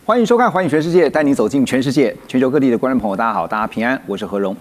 欢迎收看《环宇全世界》，带您走进全世界。全球各地的观众朋友，大家好，大家平安，我是何荣。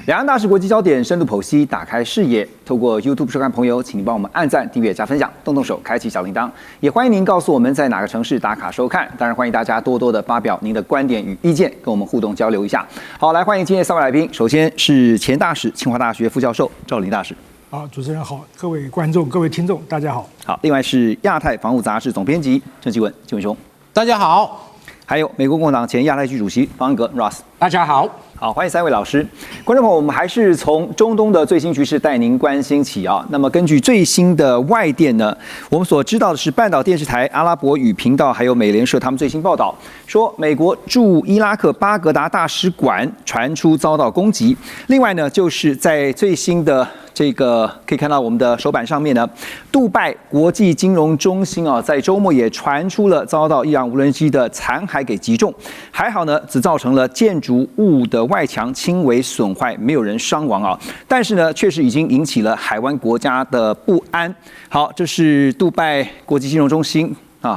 两岸大事国际焦点深度剖析，打开视野。透过 YouTube 收看朋友，请您帮我们按赞、订阅、加分享，动动手开启小铃铛。也欢迎您告诉我们在哪个城市打卡收看。当然，欢迎大家多多的发表您的观点与意见，跟我们互动交流一下。好，来欢迎今天3位来宾。首先是前大使、清华大学副教授赵林大使。好，主持人好，各位观众、各位听众，大家好。好，另外是亚太防务杂志总编辑郑继文，继文兄，大家好。还有美国共和党前亚太区主席方恩格 Ross， 大家好。好，欢迎3位老师。观众朋友，我们还是从中东的最新局势带您关心起啊。那么根据最新的外电呢，我们所知道的是半岛电视台、阿拉伯语频道还有美联社他们最新报道说，美国驻伊拉克巴格达大使馆传出遭到攻击。另外呢，就是在最新的这个可以看到我们的手板上面呢，杜拜国际金融中心啊，在周末也传出了遭到伊朗无人机的残骸给击中，还好呢，只造成了建筑物的外墙轻微损坏，没有人伤亡啊。但是呢，确实已经引起了海湾国家的不安。好，这是杜拜国际金融中心。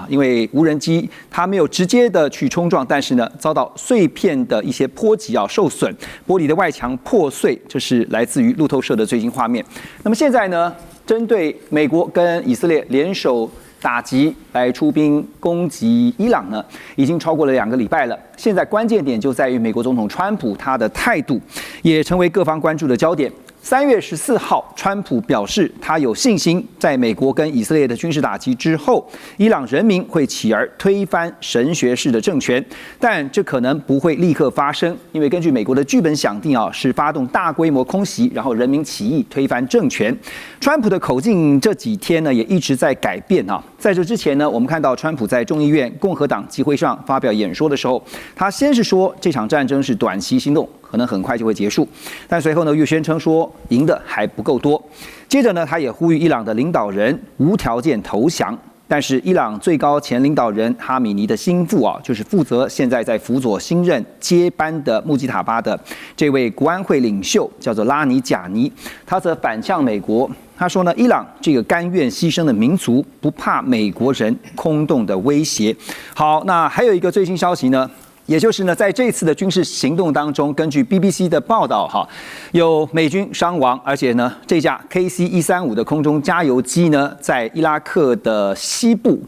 因为无人机它没有直接的去冲撞，但是呢，遭到碎片的一些波及受损，玻璃的外墙破碎，这是来自于路透社的最新画面。那么现在呢，针对美国跟以色列联手打击来出兵攻击伊朗呢，已经超过了2个礼拜了。现在关键点就在于美国总统川普他的态度，也成为各方关注的焦点。3月14号，川普表示他有信心，在美国跟以色列的军事打击之后，伊朗人民会起而推翻神学式的政权，但这可能不会立刻发生，因为根据美国的剧本想定是发动大规模空袭，然后人民起义推翻政权。川普的口径这几天呢也一直在改变在这之前呢，我们看到川普在众议院共和党集会上发表演说的时候，他先是说这场战争是短期行动，可能很快就会结束，但随后呢又宣称说赢的还不够多。接着呢，他也呼吁伊朗的领导人无条件投降。但是伊朗最高前领导人哈米尼的心腹就是负责现在在辅佐新任接班的穆吉塔巴的这位国安会领袖，叫做拉尼贾尼，他则反向美国。他说呢，伊朗这个甘愿牺牲的民族不怕美国人空洞的威胁。好，那还有一个最新消息呢，也就是呢，在这次的军事行动当中，根据 BBC 的报道有美军伤亡，而且呢，这架 KC-135的空中加油机呢，在伊拉克的西部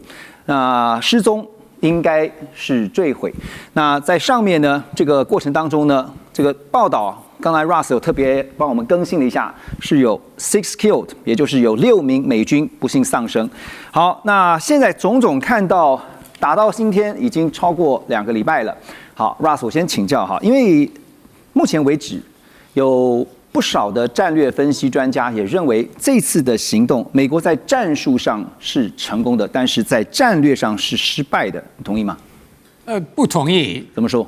失踪，应该是坠毁。那在上面呢，这个过程当中呢，这个报道刚才 Ross 有特别帮我们更新了一下，是有 6 killed， 也就是有6名美军不幸丧生。好，那现在种种看到打到今天已经超过2个礼拜了。好 ，Ross， 我先请教因为目前为止有不少的战略分析专家也认为这次的行动，美国在战术上是成功的，但是在战略上是失败的，你同意吗？不同意。怎么说？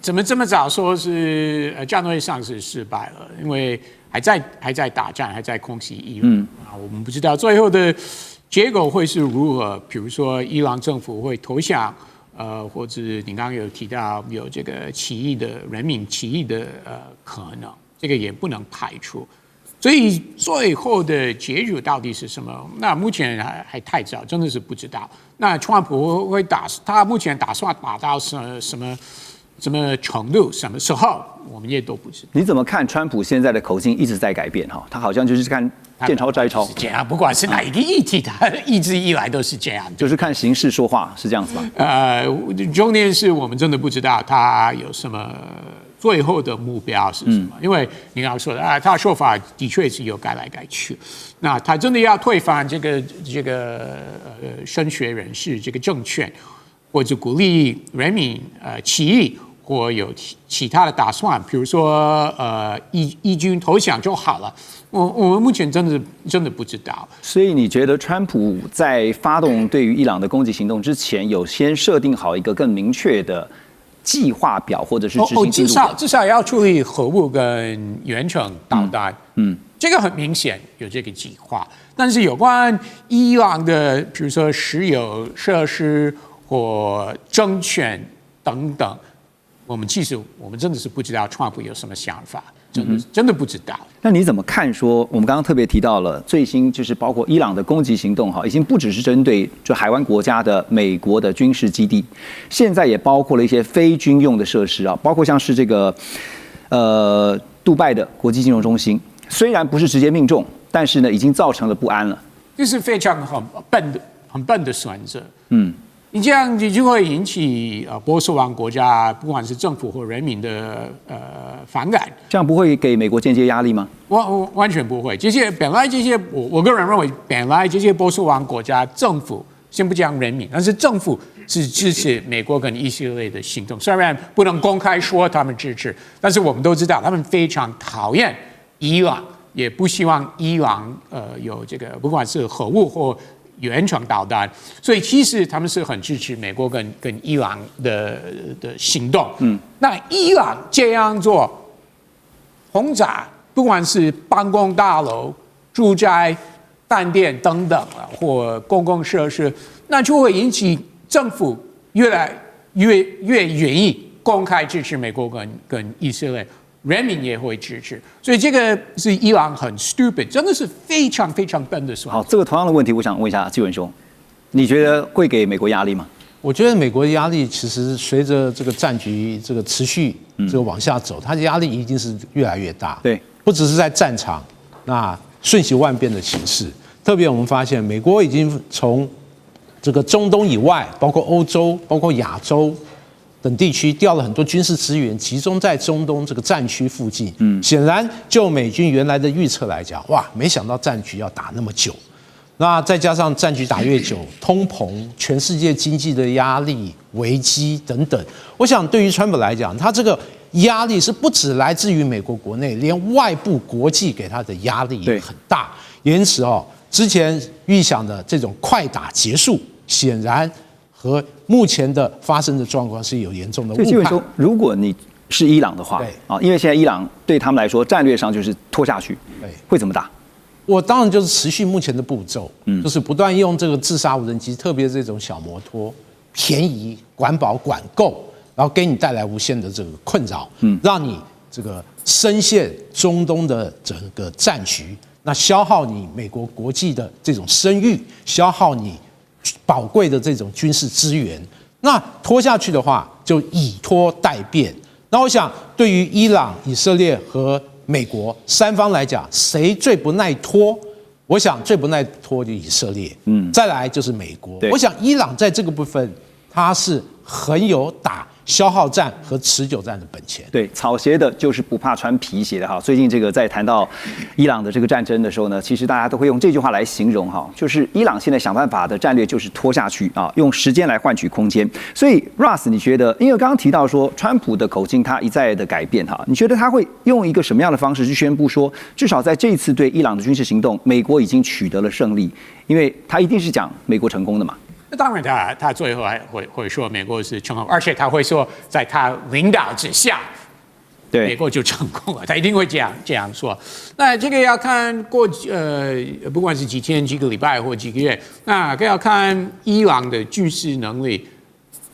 怎么这么早说是战略上是失败了？因为还在打战，还在空袭伊朗我们不知道最后的结果会是如何。比如说伊朗政府会投降，或者你刚刚有提到有这个人民起义的可能，这个也不能排除。所以最后的结局到底是什么？那目前还太早，真的是不知道。那川普他目前打算打到什么程度、什么时候，我们也都不知道。你怎么看川普现在的口径一直在改变他好像就是看见钞摘钞，是这样。不管是哪一个议题，他一直以来都是这样，就是看形势说话，是这样子吗？重点是我们真的不知道他有什么最后的目标是什么。因为你刚刚说的他的说法的确是有改来改去。那他真的要推翻这个升学人士这个政权，或者鼓励人民起义，或有其他的打算，比如说义军投降就好了。我们目前真的不知道。所以你觉得川普在发动对于伊朗的攻击行动之前，有先设定好一个更明确的计划表，或者是执行进度表？至少要处理核武跟远程导弹。这个很明显有这个计划。但是有关伊朗的，比如说石油设施或政权等等，我们真的是不知道川普有什么想法。真的不知道。那你怎么看说？我们刚刚特别提到了最新，就是包括伊朗的攻击行动，哈，已经不只是针对就海湾国家的美国的军事基地，现在也包括了一些非军用的设施啊，包括像是这个杜拜的国际金融中心，虽然不是直接命中，但是呢，已经造成了不安了。这是非常很笨的选择。你这样子就会引起波斯湾国家不管是政府或人民的反感。这样不会给美国间接压力吗？完全不会。本来这些我个人认为，本来这些波斯湾国家政府，先不讲人民，但是政府是支持美国跟以色列的行动。虽然不能公开说他们支持，但是我们都知道他们非常讨厌伊朗，也不希望伊朗有这个不管是核武或远程导弹，所以其实他们是很支持美国跟伊朗的行动。那伊朗这样做，轰炸不管是办公大楼、住宅、饭店等等或公共设施，那就会引起政府越来越愿意公开支持美国跟以色列。人民也会支持，所以这个是伊朗很 stupid， 真的是非常非常笨的说法。好，这个同样的问题，我想问一下纪文兄，你觉得会给美国压力吗？我觉得美国的压力其实随着这个战局这个持续这个往下走，它的压力一定是越来越大。对，不只是在战场，那瞬息万变的形势，特别我们发现美国已经从这个中东以外，包括欧洲、包括亚洲等地区调了很多军事资源，集中在中东这个战区附近。显然就美军原来的预测来讲，哇，没想到战局要打那么久。那再加上战局打越久，通膨、全世界经济的压力、危机等等，我想对于川普来讲，他这个压力是不只来自于美国国内，连外部国际给他的压力也很大。因此之前预想的这种快打结束，显然和目前的发生的状况是有严重的误判。所以基本说，如果你是伊朗的话，因为现在伊朗对他们来说战略上就是拖下去，会怎么打？我当然就是持续目前的步骤，就是不断用这个自杀无人机，特别这种小摩托，便宜、管饱、管够，然后给你带来无限的这个困扰，让你这个深陷中东的整个战局，那消耗你美国国际的这种声誉，消耗你宝贵的这种军事资源，那拖下去的话，就以拖代变。那我想，对于伊朗、以色列和美国三方来讲，谁最不耐拖？我想最不耐拖就以色列，再来就是美国。我想伊朗在这个部分，它是很有打消耗战和持久战的本钱。对，草鞋的就是不怕穿皮鞋的哈。最近这个在谈到伊朗的这个战争的时候呢，其实大家都会用这句话来形容哈，就是伊朗现在想办法的战略就是拖下去啊，用时间来换取空间。所以 Russ， 你觉得，因为刚刚提到说川普的口径他一再的改变哈，你觉得他会用一个什么样的方式去宣布说，至少在这一次对伊朗的军事行动，美国已经取得了胜利？因为他一定是讲美国成功的嘛。那当然他最后还会说美国是成功，而且他会说在他领导之下，对，美国就成功了，他一定会这样说。那这个要看不管是几天、几个礼拜或几个月，那要看伊朗的军事能力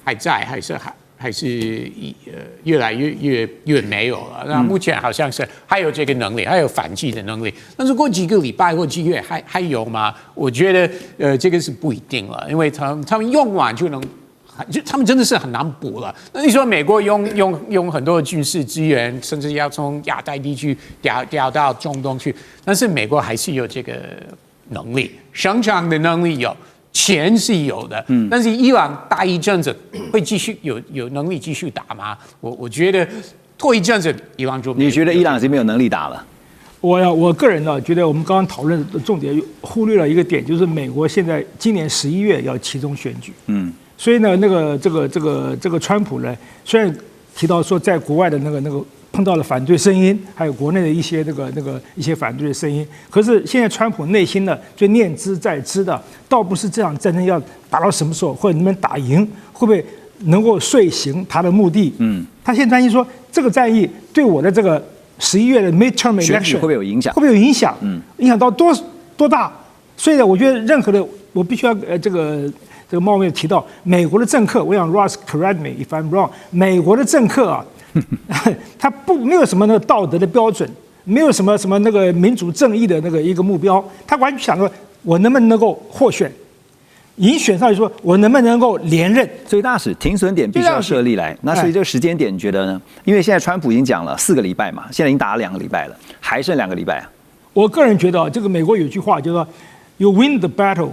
还在还是越来越没有了。那目前好像是还有这个能力，还有反击的能力。但是过几个礼拜或几个月还有吗？我觉得这个是不一定了，因为他们用完就能，他们真的是很难补了。那你说美国用很多军事资源，甚至要从亚太地区调到中东去，但是美国还是有这个能力，生产的能力有。钱是有的，但是伊朗打一阵子会继续有能力继续打吗？我觉得拖一阵子，伊朗就你觉得伊朗已经没有能力打了？我个人呢，觉得我们刚刚讨论的重点忽略了一个点，就是美国现在今年11月要期中选举，所以呢，这个川普呢，虽然提到说在国外的那个碰到了反对声音，还有国内的一些一些反对的声音。可是现在川普内心呢，就念之在之的，倒不是这场战争要打到什么时候，或者能不能打赢，会不会能够遂行他的目的。他现在担心说，这个战役对我的这个11月的 midterm election 会不会有影响？会不会有影响？影响到多大？所以呢，我觉得任何的，我必须要这个冒昧提到美国的政客，我想 Ross correct me if I'm wrong， 美国的政客啊。他没有什么那个道德的标准，没有什么那个民主正义的那个一个目标，他完全想说我能不能够获选，已经选上就说我能不能够连任。所以大使停损点必须要设立来。那所以这个时间点，你觉得呢？因为现在川普已经讲了4个礼拜嘛，现在已经打了2个礼拜了，还剩2个礼拜啊。我个人觉得这个美国有句话就是说 ，You win the battle,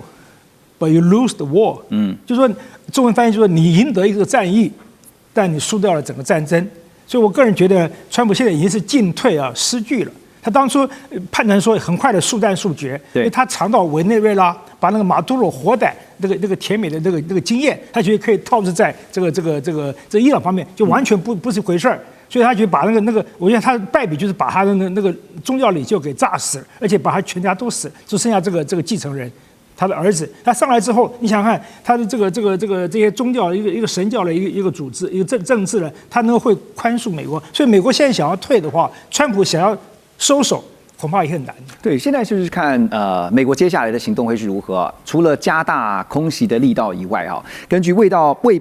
but you lose the war。就是说中文翻译就是说你赢得一个战役，但你输掉了整个战争。所以我个人觉得，川普现在已经是进退失据了。他当初判断说很快的速战速决，因为他尝到委内瑞拉把那个马杜罗活逮那个甜美的那个经验，他觉得可以套用在这伊朗方面，就完全不是回事儿。所以他觉得把那个，我觉得他的败笔就是把他的那个宗教领袖给炸死，而且把他全家都死，就剩下这个继承人，他的儿子。他上来之后，你想想看他的这些宗教一个神教的一个组织一个政治呢，他能会宽恕美国。所以美国现在想要退的话，川普想要收手，恐怕也很难。对，现在就是看美国接下来的行动会是如何。除了加大空袭的力道以外啊，根据卫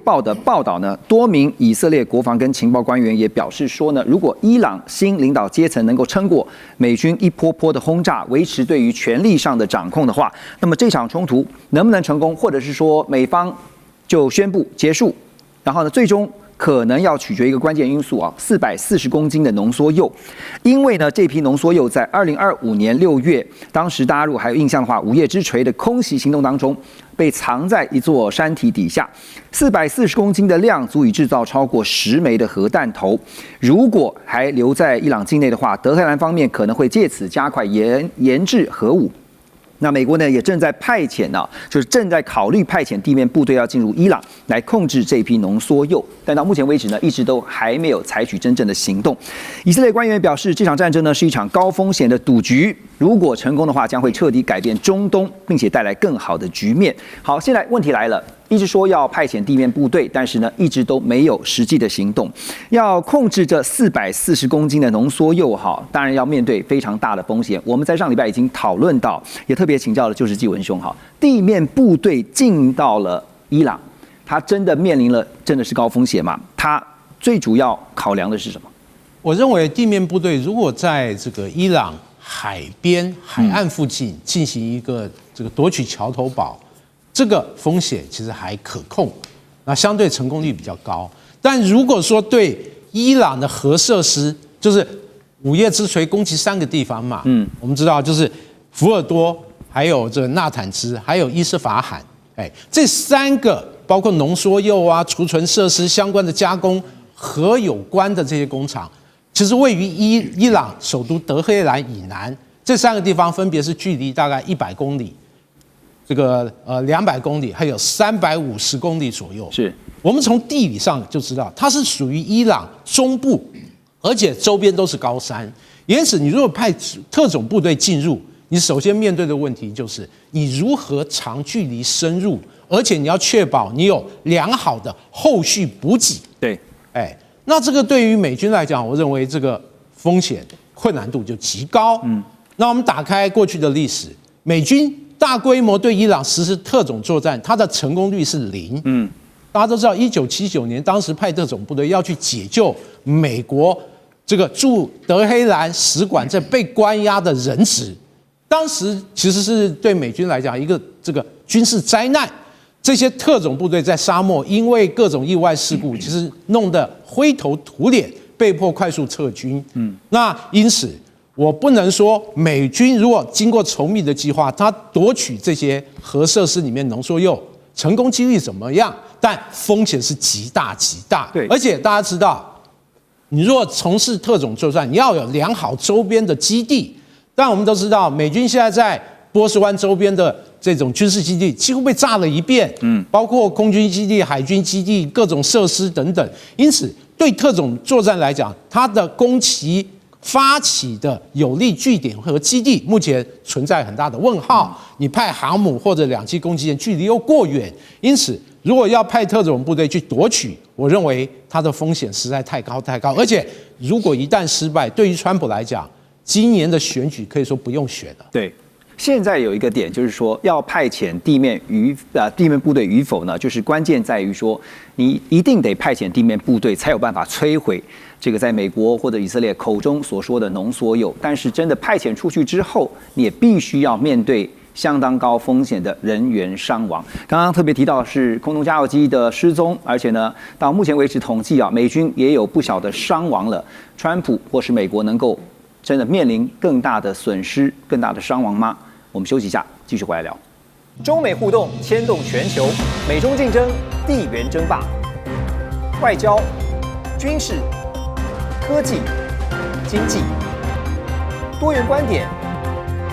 报的报道呢，多名以色列国防跟情报官员也表示说呢，如果伊朗新领导阶层能够撑过美军一波波的轰炸，维持对于权力上的掌控的话，那么这场冲突能不能成功，或者是说美方就宣布结束，然后呢，最终可能要取决一个关键因素啊，440公斤的浓缩铀，因为呢，这批浓缩铀在2025年6月，当时大家如果还有印象的话，午夜之锤的空袭行动当中，被藏在一座山体底下，440公斤的量足以制造超过10枚的核弹头。如果还留在伊朗境内的话，德黑兰方面可能会借此加快研制核武。那美国呢也正在派遣就是正在考虑派遣地面部队要进入伊朗来控制这批浓缩铀，但到目前为止呢，一直都还没有采取真正的行动。以色列官员表示，这场战争呢是一场高风险的赌局，如果成功的话，将会彻底改变中东，并且带来更好的局面。好，现在问题来了。一直说要派遣地面部队，但是呢，一直都没有实际的行动。要控制这440公斤的浓缩铀，当然要面对非常大的风险。我们在上礼拜已经讨论到，也特别请教的就是纪文兄，地面部队进到了伊朗，他真的面临了真的是高风险吗？他最主要考量的是什么？我认为地面部队如果在这个伊朗海岸附近进行一个这个夺取桥头堡。这个风险其实还可控，那相对成功率比较高。但如果说对伊朗的核设施，就是午夜之锤攻击3个地方嘛，我们知道就是福尔多，还有这纳坦兹，还有伊斯法罕，这3个包括浓缩铀啊、储存设施相关的加工核有关的这些工厂，其实位于伊朗首都德黑兰以南，这3个地方分别是距离大概100公里。这个200公里，还有350公里左右。是我们从地理上就知道，它是属于伊朗中部，而且周边都是高山。因此，你如果派特种部队进入，你首先面对的问题就是你如何长距离深入，而且你要确保你有良好的后续补给。对，那这个对于美军来讲，我认为这个风险困难度就极高。那我们打开过去的历史，美军大规模对伊朗实施特种作战，它的成功率是0。大家都知道，1979年当时派特种部队要去解救美国这个驻德黑兰使馆这被关押的人质，当时其实是对美军来讲一个这个军事灾难。这些特种部队在沙漠因为各种意外事故，其实弄得灰头土脸，被迫快速撤军。那因此。我不能说美军如果经过稠密的计划，他夺取这些核设施里面浓缩铀，成功几率怎么样？但风险是极大极大。对，而且大家知道，你如果从事特种作战，你要有良好周边的基地。但我们都知道，美军现在在波斯湾周边的这种军事基地几乎被炸了一遍，包括空军基地、海军基地、各种设施等等。因此，对特种作战来讲，它的攻击发起的有力据点和基地，目前存在很大的问号。你派航母或者2栖攻击舰，距离又过远，因此如果要派特种部队去夺取，我认为它的风险实在太高太高。而且如果一旦失败，对于川普来讲，今年的选举可以说不用选了。对。现在有一个点就是说，要派遣地面部队与否呢，就是关键在于说，你一定得派遣地面部队，才有办法摧毁这个在美国或者以色列口中所说的浓缩铀。但是真的派遣出去之后，你也必须要面对相当高风险的人员伤亡。刚刚特别提到是空中加油机的失踪，而且呢，到目前为止统计啊，美军也有不小的伤亡了。川普或是美国能够真的面临更大的损失、更大的伤亡吗？我们休息一下，继续回来聊。中美互动牵动全球，美中竞争，地缘争霸，外交、军事、科技、经济，多元观点，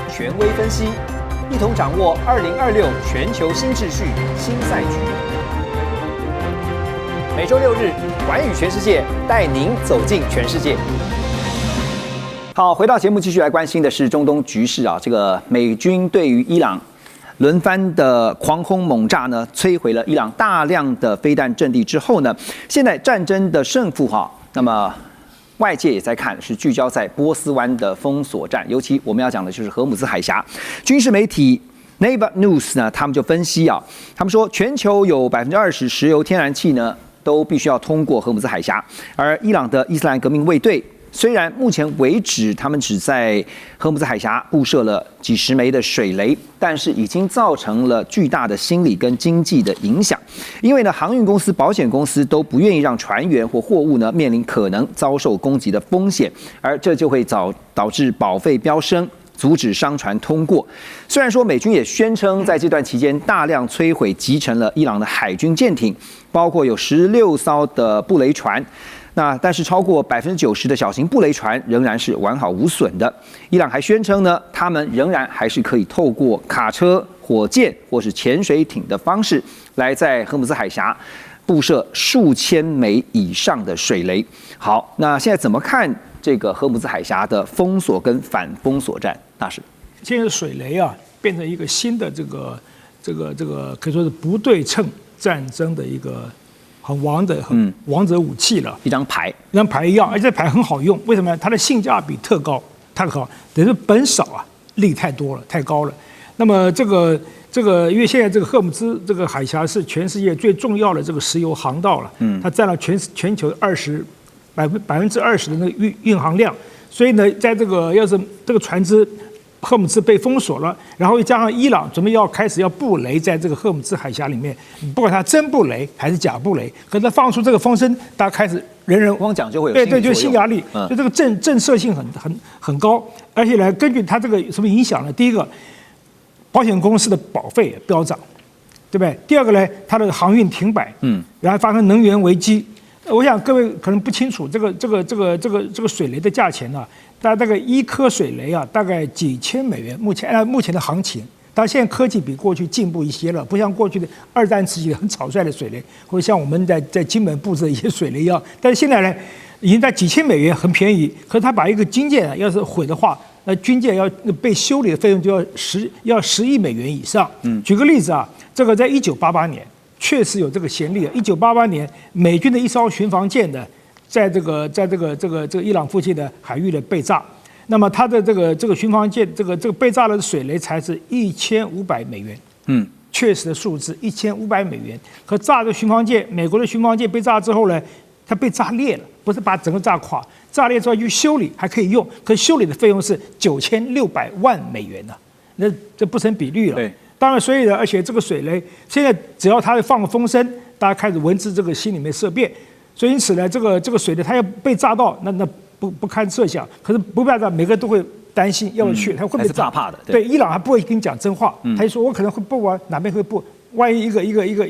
权威分析，一同掌握2026全球新秩序、新赛局。每周6日，寰宇全世界带您走进全世界。好，回到节目，继续来关心的是中东局势啊。这个美军对于伊朗轮番的狂轰猛炸呢，摧毁了伊朗大量的飞弹阵地之后呢，现在战争的胜负那么外界也在看，是聚焦在波斯湾的封锁战，尤其我们要讲的就是荷姆兹海峡。军事媒体 Neva News 呢，他们就分析他们说全球有20%石油天然气呢都必须要通过荷姆兹海峡，而伊朗的伊斯兰革命卫队。虽然目前为止，他们只在荷姆兹海峡布设了几十枚的水雷，但是已经造成了巨大的心理跟经济的影响。因为呢，航运公司、保险公司都不愿意让船员或货物呢面临可能遭受攻击的风险，而这就会导致保费飙升，阻止商船通过。虽然说美军也宣称在这段期间大量摧毁击沉了伊朗的海军舰艇，包括有16艘的布雷船。但是超过90%的小型布雷船仍然是完好无损的。伊朗还宣称呢，他们仍然还是可以透过卡车、火箭或是潜水艇的方式，来在荷姆兹海峡布设数千枚以上的水雷。好，那现在怎么看这个荷姆兹海峡的封锁跟反封锁战？大使，现在水雷变成一个新的这个可以说是不对称战争的一个。很王者武器了，一张牌一样，而且这牌很好用。为什么？它的性价比特高，太好，等于本少力太多了，太高了。那么这个，因为现在这个荷姆兹这个海峡是全世界最重要的这个石油航道了，它占了全球20%的那个运航量，所以呢，在要是这个船只。荷姆兹被封锁了，然后又加上伊朗准备开始要布雷在这个荷姆兹海峡里面，不管它真布雷还是假布雷，可是它放出这个风声，大家开始人光讲就会有对，就新压力，就这个震慑性很高，而且呢，根据它这个什么影响呢？第一个，保险公司的保费飙涨，对不对？第二个呢，它的航运停摆，然后发生能源危机。我想各位可能不清楚，这个水雷的价钱大概1颗水雷大概几千美元。目前的行情，当然现在科技比过去进步一些了，不像过去的2战时期的很草率的水雷，或者像我们在金门布置的一些水雷一样。但是现在呢，已经在几千美元，很便宜。可是他把一个军舰要是毁的话，那军舰要被修理的费用就要10亿美元以上。举个例子这个在1988年。确实有这个先例1988年，美军的一艘巡防舰呢，在这个伊朗附近的海域的被炸。那么它的这个巡防舰这个被炸的水雷才是1500美元。确实的数字1500美元。可炸的巡防舰，美国的巡防舰被炸之后呢，它被炸裂了，不是把整个炸垮，炸裂之后去修理还可以用，可修理的费用是9600万美元那这不成比例了。对。当然，所以呢，而且这个水雷现在只要它放风声，大家开始闻之这个心里面色变，所以因此呢，这个水雷它要被炸到，那不堪设想。可是不办法，每个人都会担心要不去，他会被炸。怕的。对，伊朗还不会跟你讲真话，他就说我可能会不往哪边会不，万一一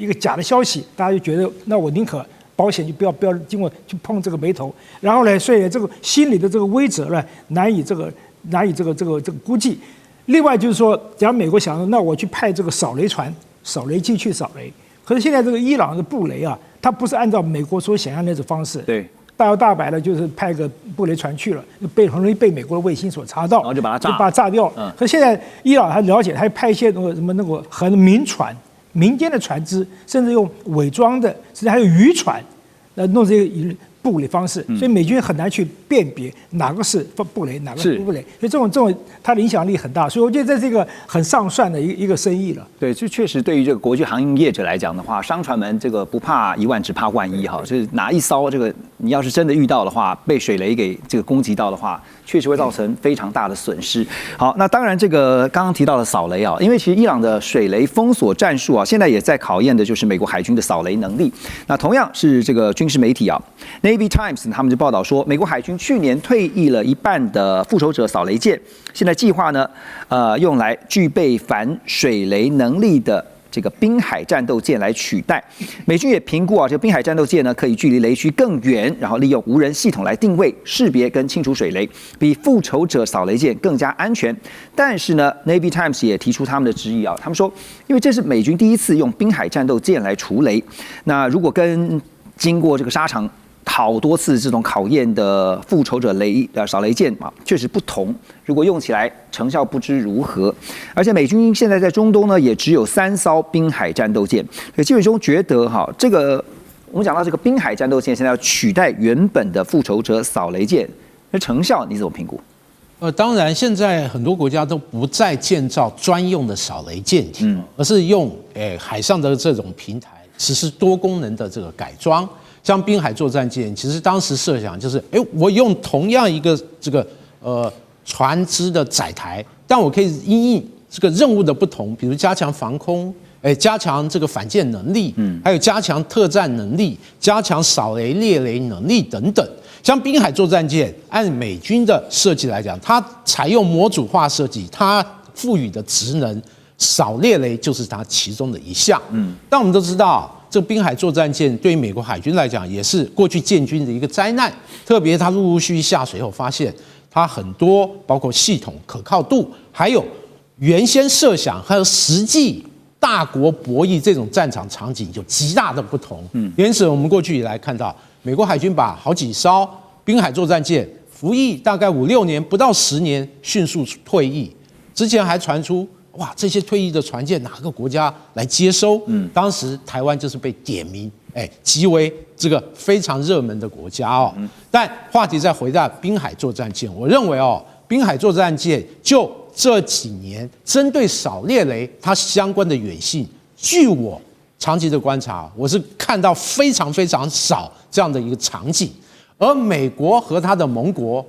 个假的消息，大家就觉得那我宁可保险就不要经过去碰这个眉头。然后呢，所以这个心理的这个威慑呢，难以这个估计。另外就是说，假如美国想说，那我去派这个扫雷船、扫雷机去扫雷，可是现在这个伊朗的布雷它不是按照美国所想象的那种方式，对，大摇大摆的，就是派个布雷船去了，很容易被美国的卫星所查到，然后就把它炸掉。可是现在伊朗还了解，他派一些什么很民间的船只，甚至用伪装的，甚至还有渔船，弄这个布雷方式，所以美军很难去辨别哪个是布雷，哪个是不布雷，所以这种它的影响力很大，所以我觉得这是一个很上算的一个生意了。对，这确实对于这个国际航运业者来讲的话，商船们这个不怕一万，只怕万一哈，就是哪一艘这个你要是真的遇到的话，被水雷给这个攻击到的话，确实会造成非常大的损失。好，那当然这个刚刚提到的扫雷啊，因为其实伊朗的水雷封锁战术啊，现在也在考验的就是美国海军的扫雷能力。那同样是这个军事媒体啊 ，Navy Times 他们就报道说，美国海军去年退役了一半的复仇者扫雷舰，现在计划呢，用来具备反水雷能力的这个滨海战斗舰来取代。美军也评估啊，这个滨海战斗舰呢可以距离雷区更远，然后利用无人系统来定位、识别跟清除水雷，比复仇者扫雷舰更加安全。但是呢 ，Navy Times 也提出他们的质疑啊，他们说，因为这是美军第一次用滨海战斗舰来除雷，那如果跟经过这个沙场好多次这种考验的复仇者扫雷舰啊，确实不同。如果用起来成效不知如何。而且美军现在在中东呢，也只有3艘滨海战斗舰。所以基本中觉得哈，这个我们讲到这个滨海战斗舰现在要取代原本的复仇者扫雷舰，那成效你怎么评估？当然，现在很多国家都不再建造专用的扫雷舰艇，而是用海上的这种平台实施多功能的这个改装。像滨海作战舰，其实当时设想就是，我用同样一个这个船只的载台，但我可以因应这个任务的不同，比如加强防空，加强这个反舰能力，还有加强特战能力，加强扫雷猎雷能力等等。像滨海作战舰，按美军的设计来讲，它采用模组化设计，它赋予的职能，扫猎雷就是它其中的一项。但我们都知道，这个滨海作战舰对于美国海军来讲，也是过去建军的一个灾难。特别它陆陆续续下水后，发现它很多包括系统可靠度，还有原先设想还有实际大国博弈这种战场场景有极大的不同。因此，我们过去以来看到，美国海军把好几艘滨海作战舰服役大概5、6年，不到10年，迅速退役。之前还传出，哇，这些退役的船舰哪个国家来接收？当时台湾就是被点名，极为这个非常热门的国家哦。但话题再回到滨海作战舰，我认为哦，滨海作战舰就这几年针对扫猎雷它相关的远性，据我长期的观察，我是看到非常非常少这样的一个场景。而美国和他的盟国，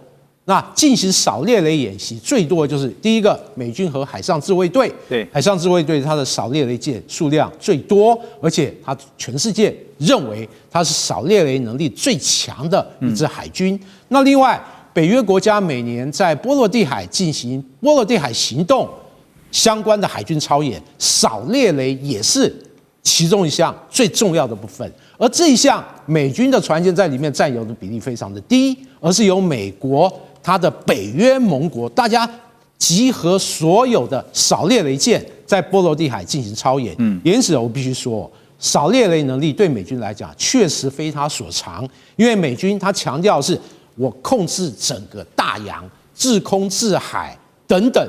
那进行扫猎雷演习最多的就是第一个，美军和海上自卫队。对，海上自卫队它的扫猎雷舰数量最多，而且它全世界认为它是扫猎雷能力最强的一支海军。那另外，北约国家每年在波罗的海进行波罗的海行动相关的海军操演，扫猎雷也是其中一项最重要的部分。而这一项美军的船舰在里面占有的比例非常的低，而是由美国它的北约盟国大家集合所有的扫猎雷舰在波罗的海进行操演。因此我必须说，扫猎雷能力对美军来讲确实非他所长，因为美军它强调的是我控制整个大洋、制空、制海等等。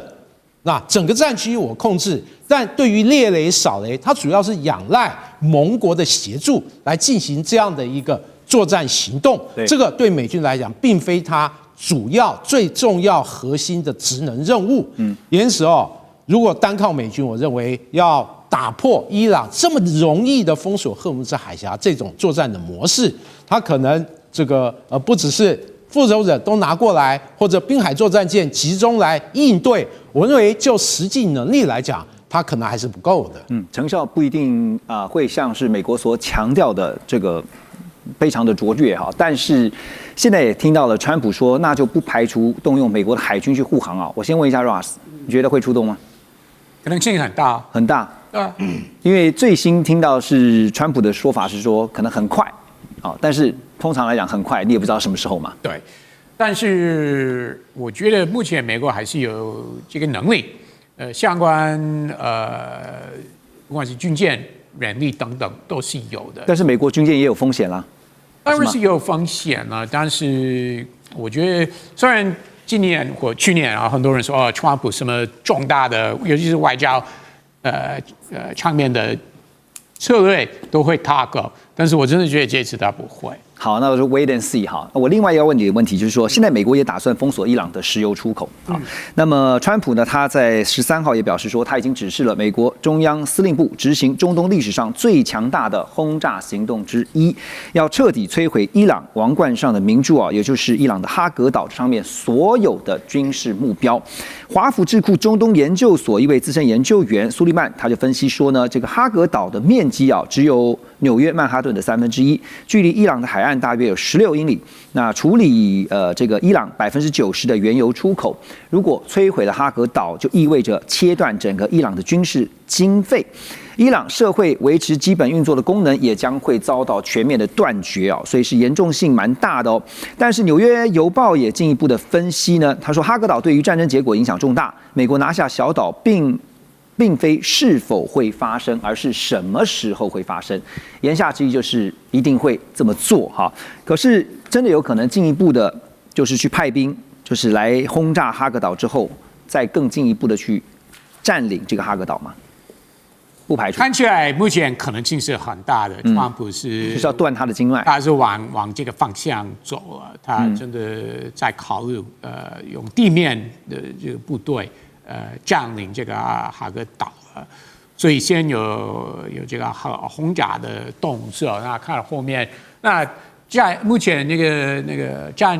那整个战区我控制，但对于猎雷、扫雷，它主要是仰赖盟国的协助来进行这样的一个作战行动。这个对美军来讲，并非它主要、最重要、核心的职能任务。因此如果单靠美军，我认为要打破伊朗这么容易的封锁赫姆兹海峡这种作战的模式，它可能这个不只是复仇者都拿过来，或者滨海作战舰集中来应对，我认为就实际能力来讲，它可能还是不够的。成效不一定会像是美国所强调的这个非常的卓越哈。但是现在也听到了川普说，那就不排除动用美国的海军去护航啊。我先问一下 Ross， 你觉得会出动吗？可能性很大，很大。因为最新听到是川普的说法是说，可能很快。但是通常来讲很快，你也不知道什么时候嘛。对，但是我觉得目前美国还是有这个能力，相关不管是军舰、人力等等都是有的。但是美国军舰也有风险啦。当然是有风险了，但是我觉得虽然今年或去年很多人说川普什么重大的，尤其是外交场面的策略都会 toggle， 但是我真的觉得这次他不会。好，那我就 wait and see 哈。我另外要问你的问题就是说，现在美国也打算封锁伊朗的石油出口。好，那么川普呢，他在13号也表示说，他已经指示了美国中央司令部执行中东历史上最强大的轰炸行动之一，要彻底摧毁伊朗王冠上的明珠啊，也就是伊朗的哈格岛上面所有的军事目标。华府智库中东研究所一位资深研究员苏利曼他就分析说呢，这个哈格岛的面积啊，只有纽约曼哈顿的1/3，距离伊朗的海岸大约有16英里。那处理这个伊朗90%的原油出口，如果摧毁了哈格岛，就意味着切断整个伊朗的军事经费，伊朗社会维持基本运作的功能也将会遭到全面的断绝哦，所以是严重性蛮大的哦。但是《纽约邮报》也进一步的分析呢，他说哈格岛对于战争结果影响重大，美国拿下小岛并非是否会发生，而是什么时候会发生。言下之意就是一定会这么做哈。可是真的有可能进一步的，就是去派兵，就是来轰炸哈格岛之后，再更进一步的去占领这个哈格岛吗？不排除。看起来目前可能性是很大的。川普就是要断他的经脉，他是往这个方向走了，他真的在考虑用地面的这个部队。占领这个哈格岛，所以先有这个轰炸的动作。那看后面，那在目前那个占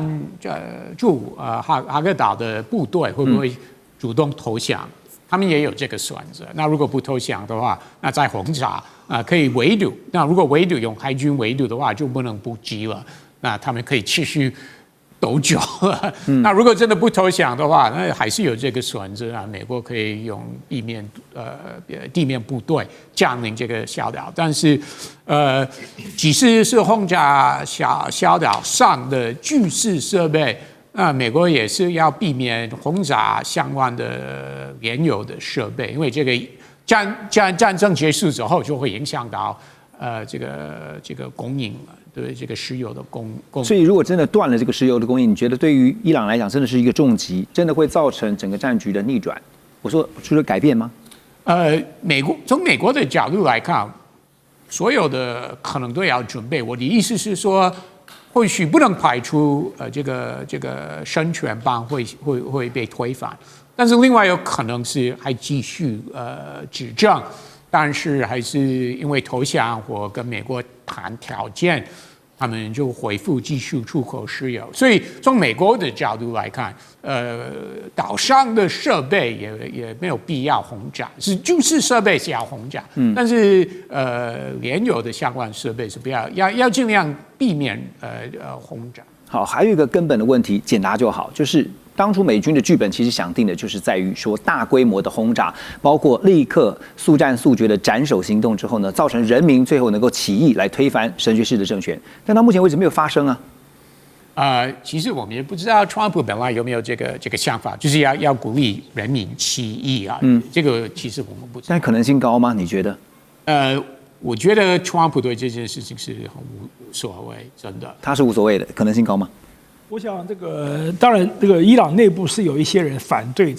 住哈格岛的部队会不会主动投降？他们也有这个选择。那如果不投降的话，那再轰炸可以围堵。那如果围堵用海军围堵的话，就不能补给了。那他们可以继续。斗久了，那如果真的不投降的话，那还是有这个选择啊。美国可以用地面部队占领这个小岛，但是即使是轰炸小岛上的军事设备，那美国也是要避免轰炸相关的原有的设备，因为这个战争结束之后就会影响到这个供应了。对这个石油的供，所以如果真的断了这个石油的供应，你觉得对于伊朗来讲真的是一个重击，真的会造成整个战局的逆转？我说除了改变吗？从美国的角度来看，所有的可能都要准备。我的意思是说，或许不能排除这个生权邦会被推翻，但是另外有可能是还继续执政。但是还是因为投降或跟美国谈条件，他们就恢复继续出口石油。所以从美国的角度来看，岛上的设备也没有必要轰炸，是军事设备是要轰炸，但是原有的相关设备是不要尽量避免轰炸。好，还有一个根本的问题，简答就好，就是当初美军的剧本其实想定的就是在于说大规模的轰炸，包括立刻速战速决的斩首行动之后呢，造成人民最后能够起义来推翻神学士的政权，但到目前为止没有发生啊。其实我们也不知道川普本来有没有这个想法，就是要鼓励人民起义啊。这个其实我们不知道。但可能性高吗？你觉得？我觉得川普对这件事情是很无所谓，真的。他是无所谓的，可能性高吗？我想当然这个伊朗内部是有一些人反对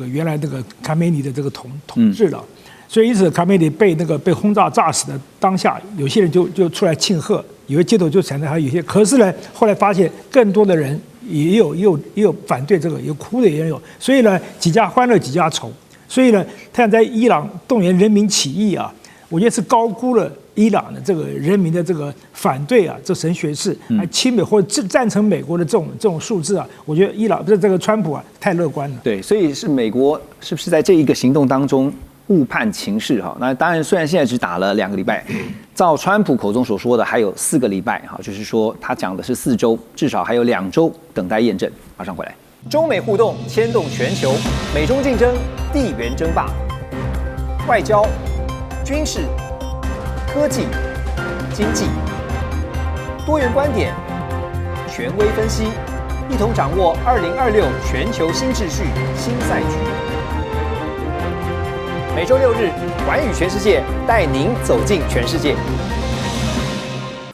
原来卡梅尼的这个统治了，所以因此卡梅尼被轰炸死的当下，有些人就出来庆贺，有些街头就产生有些，可是呢后来发现更多的人也有反对这个，有哭的也有，所以呢几家欢乐几家愁，所以呢他想在伊朗动员人民起义啊。我觉得是高估了伊朗的这个人民的这个反对啊，这神学士还亲美或者赞成美国的这种数字啊，我觉得伊朗这个川普啊太乐观了。对，所以是美国是不是在这一个行动当中误判情势哈？那当然，虽然现在只打了2个礼拜，照川普口中所说的还有4个礼拜哈，就是说他讲的是4周，至少还有2周等待验证。马上回来，中美互动牵动全球，美中竞争，地缘争霸，外交。军事、科技、经济，多元观点，权威分析，一同掌握2026全球新秩序、新赛局。每周6日，寰宇全世界带您走进全世界。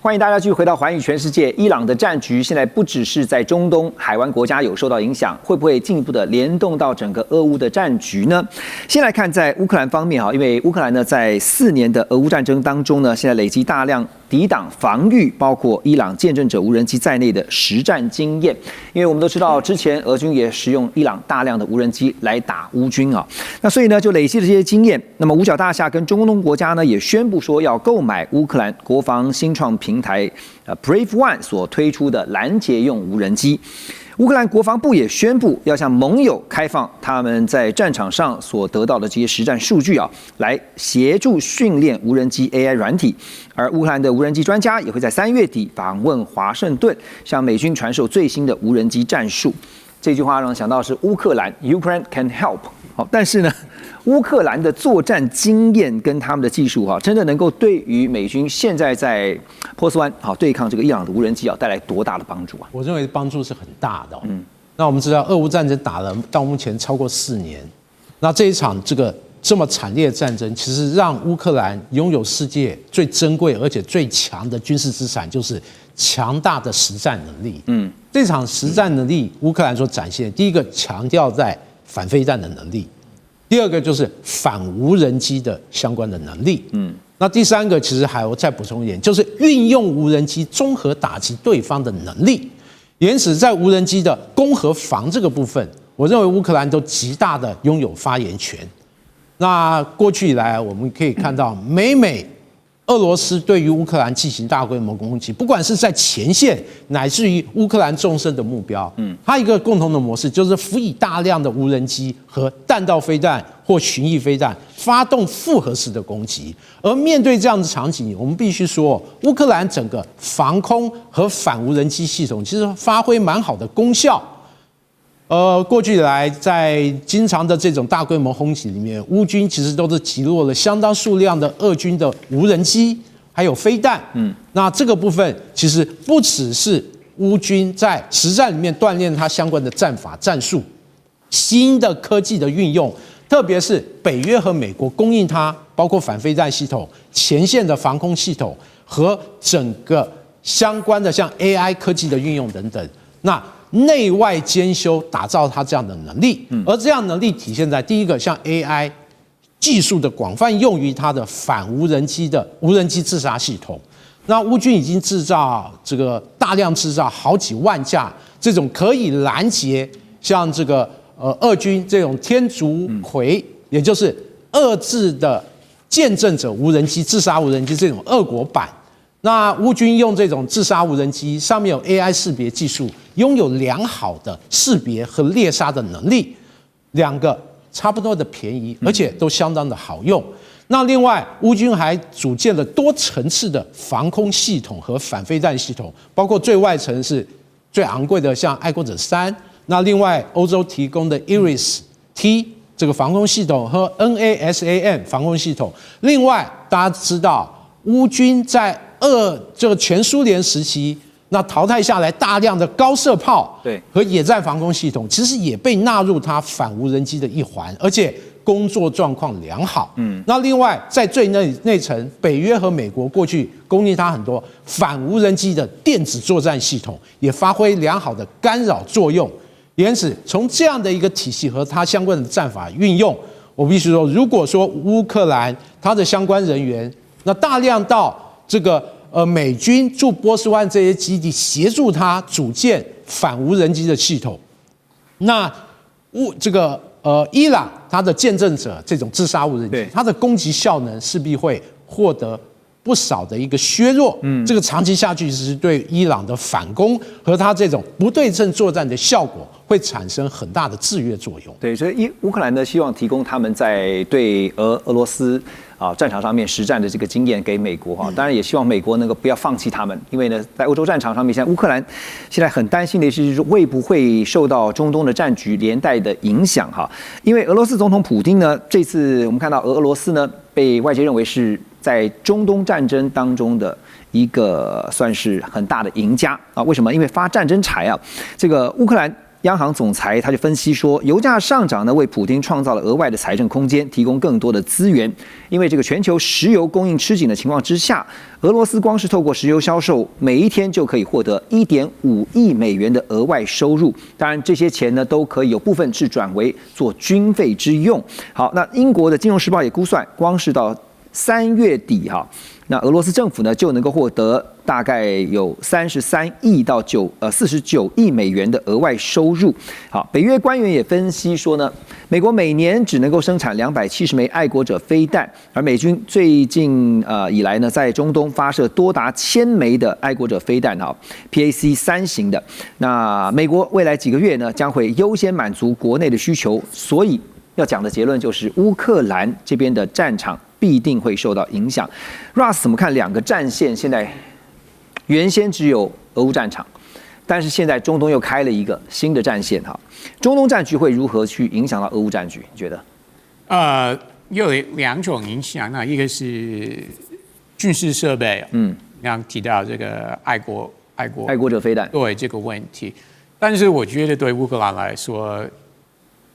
欢迎大家继续回到寰宇全世界。伊朗的战局现在不只是在中东海湾国家有受到影响，会不会进一步的联动到整个俄乌的战局呢？先来看在乌克兰方面哈，因为乌克兰呢在4年的俄乌战争当中呢，现在累积大量抵挡防御包括伊朗见证者无人机在内的实战经验。因为我们都知道，之前俄军也使用伊朗大量的无人机来打乌军啊，那所以呢就累积了这些经验。那么五角大厦跟中东国家呢也宣布说要购买乌克兰国防新创平台Brave One 所推出的拦截用无人机。乌克兰国防部也宣布要向盟友开放他们在战场上所得到的这些实战数据啊，来协助训练无人机 AI 软体。而乌克兰的无人机专家也会在3月底访问华盛顿，向美军传授最新的无人机战术。这句话让我想到是乌克兰 Ukraine can help。好，但是呢，乌克兰的作战经验跟他们的技术真的能够对于美军现在在波斯湾对抗这个伊朗的无人机带来多大的帮助啊？我认为帮助是很大的。那我们知道，俄乌战争打了到目前超过4年，那这一场这么惨烈的战争，其实让乌克兰拥有世界最珍贵而且最强的军事资产，就是强大的实战能力。这场实战能力，乌克兰所展现，第一个强调在反飞弹的能力，第二个就是反无人机的相关的能力。那第三个其实还要再补充一点，就是运用无人机综合打击对方的能力。因此，在无人机的攻和防这个部分，我认为乌克兰都极大的拥有发言权。那过去以来，我们可以看到，俄罗斯对于乌克兰进行大规模攻击，不管是在前线乃至于乌克兰纵深的目标，它一个共同的模式就是辅以大量的无人机和弹道飞弹或巡弋飞弹，发动复合式的攻击。而面对这样的场景，我们必须说，乌克兰整个防空和反无人机系统其实发挥蛮好的功效。过去以来，在经常的这种大规模轰击里面，乌军其实都是击落了相当数量的俄军的无人机，还有飞弹。那这个部分其实不只是乌军在实战里面锻炼它相关的战法战术，新的科技的运用，特别是北约和美国供应它，包括反飞弹系统、前线的防空系统和整个相关的像 AI 科技的运用等等。那内外兼修，打造它这样的能力，而这样能力体现在第一个，像 AI 技术的广泛用于它的反无人机的无人机自杀系统。那乌军已经大量制造好几万架这种可以拦截像俄军这种天竺葵，也就是俄制的见证者无人机自杀无人机这种俄国版。那乌军用这种自杀无人机，上面有 AI 识别技术，拥有良好的识别和猎杀的能力，两个差不多的便宜，而且都相当的好用。那另外，乌军还组建了多层次的防空系统和反飞弹系统，包括最外层是最昂贵的，像爱国者3。那另外，欧洲提供的 Iris-T 这个防空系统和 NASAM 防空系统。另外，大家知道，乌军在前苏联时期，那淘汰下来大量的高射炮和野战防空系统，其实也被纳入它反无人机的一环，而且工作状况良好。那另外在最内层，北约和美国过去供应它很多反无人机的电子作战系统，也发挥良好的干扰作用。因此，从这样的一个体系和它相关的战法运用，我必须说，如果说乌克兰它的相关人员，那大量到美军驻波斯湾这些基地协助他组建反无人机的系统，那伊朗它的见证者这种自杀无人机，它的攻击效能势必会获得不少的一个削弱。这个长期下去是对伊朗的反攻和它这种不对称作战的效果会产生很大的制约作用。对，所以乌克兰呢希望提供他们在对俄罗斯战场上面实战的这个经验给美国当然也希望美国能够不要放弃他们，因为呢在欧洲战场上面，现在乌克兰现在很担心的是会不会受到中东的战局连带的影响因为俄罗斯总统普丁呢，这次我们看到俄罗斯呢被外界认为是在中东战争当中的一个算是很大的赢家为什么？因为发战争财这个乌克兰央行总裁他就分析说，油价上涨呢，为普丁创造了额外的财政空间，提供更多的资源。因为这个全球石油供应吃紧的情况之下，俄罗斯光是透过石油销售，每一天就可以获得1.5亿美元的额外收入。当然，这些钱呢，都可以有部分是转为做军费之用。好，那英国的《金融时报》也估算，光是到3月底那俄罗斯政府呢就能够获得大概有33亿到49亿美元的额外收入。好，北约官员也分析说呢，美国每年只能够生产270枚爱国者飞弹，而美军最近以来呢，在中东发射多达1000枚的爱国者飞弹PAC-3型的。那美国未来几个月呢，将会优先满足国内的需求，所以要讲的结论就是乌克兰这边的战场必定会受到影响。Russ 怎么看两个战线？现在原先只有俄乌战场，但是现在中东又开了一个新的战线中东战局会如何去影响到俄乌战局？你觉得？有2种影响，那一个是军事设备，刚提到这个爱国者飞弹，对这个问题，但是我觉得对乌克兰来说，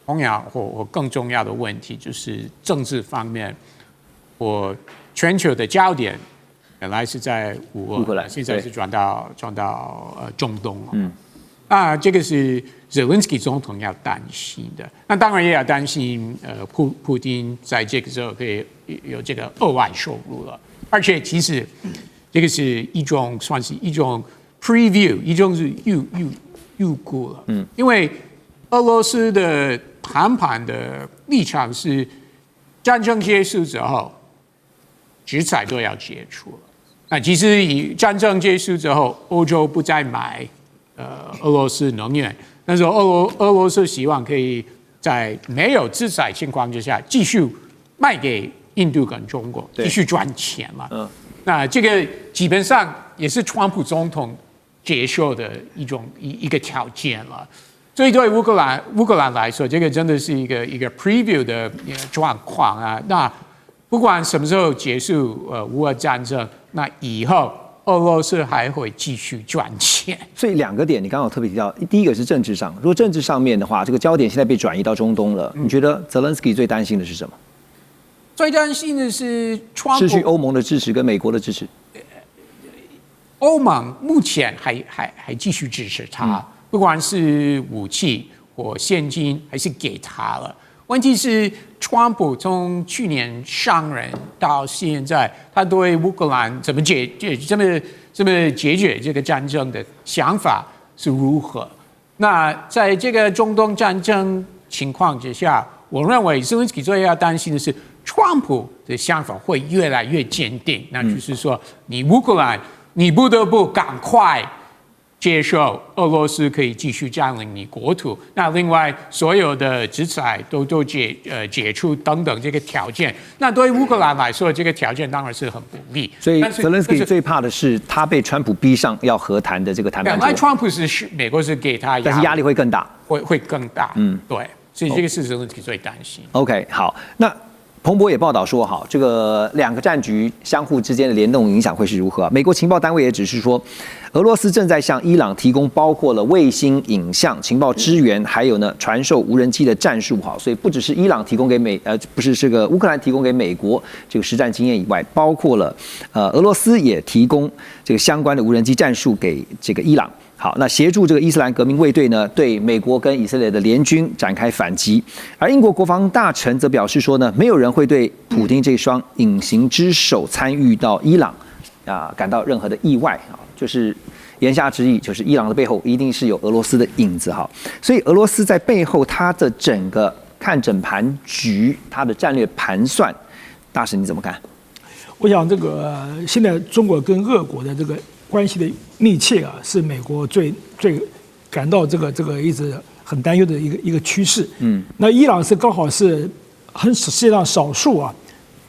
同样或更重要的问题就是政治方面，全球的焦点本来是在乌克兰，现在是转到中东那这个是Zelensky 总统要担心的。那当然也要担心普丁在这个时候可以有这个额外收入了。而且其实这个是算是一种 preview， 一种是预估了。因为俄罗斯的谈判的立场是战争结束之后，制裁都要解除了。那其实以战争结束之后，欧洲不再买俄罗斯能源，但是俄罗斯希望可以在没有制裁情况之下，继续卖给印度跟中国，继续赚钱嘛。那这个基本上也是川普总统接受的一个条件了。所以对乌克兰来说，这个真的是一个 preview 的状况啊。那不管什么时候结束乌俄战争，那以后俄罗斯还会继续赚钱。所以2个点你刚刚有特别提到，第一个是政治上，如果政治上面的话，这个焦点现在被转移到中东了，你觉得 Zelensky 最担心的是什么？最担心的是川普失去欧盟的支持跟美国的支持。欧盟目前还继续支持他，不管是武器或现金还是给他了。问题是，川普从去年上任到现在，他对乌克兰怎么解决这个战争的想法是如何？那在这个中东战争情况之下，我认为Zelensky最要担心的是，川普的想法会越来越坚定，那就是说，你乌克兰，你不得不赶快接受俄罗斯可以继续占领你国土，那另外所有的制裁都解除等等这个条件，那对于乌克兰来说，这个条件当然是很不利。所以 Zelensky 最怕的是他被川普逼上要和谈的这个谈判桌。本来川普是美国是给他，但是压力会更大，会更大。对，所以这个是 Zelensky 最担心。OK， 好，那彭博也报道说，这个2个战局相互之间的联动影响会是如何？美国情报单位也指示说，俄罗斯正在向伊朗提供包括了卫星影像情报支援，还有呢传授无人机的战术。所以不只是伊朗提供给不是这个乌克兰提供给美国这个实战经验以外，包括了俄罗斯也提供这个相关的无人机战术给这个伊朗。好，那协助这个伊斯兰革命卫队呢，对美国跟以色列的联军展开反击。而英国国防大臣则表示说呢，没有人会对普丁这双隐形之手参与到伊朗感到任何的意外就是言下之意，就是伊朗的背后一定是有俄罗斯的影子所以俄罗斯在背后它的整个看整盘局，它的战略盘算，大使你怎么看？我想这个现在中国跟俄国的这个关系的密切是美国最感到这个一直很担忧的一个趋势。那伊朗是刚好是世界上少数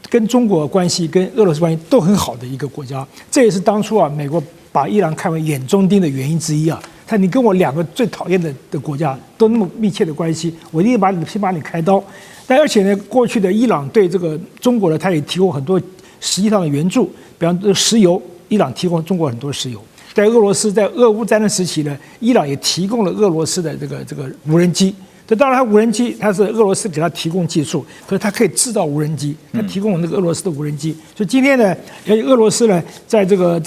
跟中国关系跟俄罗斯关系都很好的一个国家，这也是当初美国把伊朗看为眼中钉的原因之一他你跟我2个最讨厌的国家都那么密切的关系，我一定先把你开刀。但而且呢，过去的伊朗对这个中国呢，他也提供很多实际上的援助，比方说石油，伊朗提供中国很多石油。在俄罗斯，在俄乌战争时期呢，伊朗也提供了俄罗斯的这个无人机。这当然，它无人机它是俄罗斯给它提供技术，可是它可以制造无人机，它提供了那个俄罗斯的无人机。所以今天呢，俄罗斯呢，在这个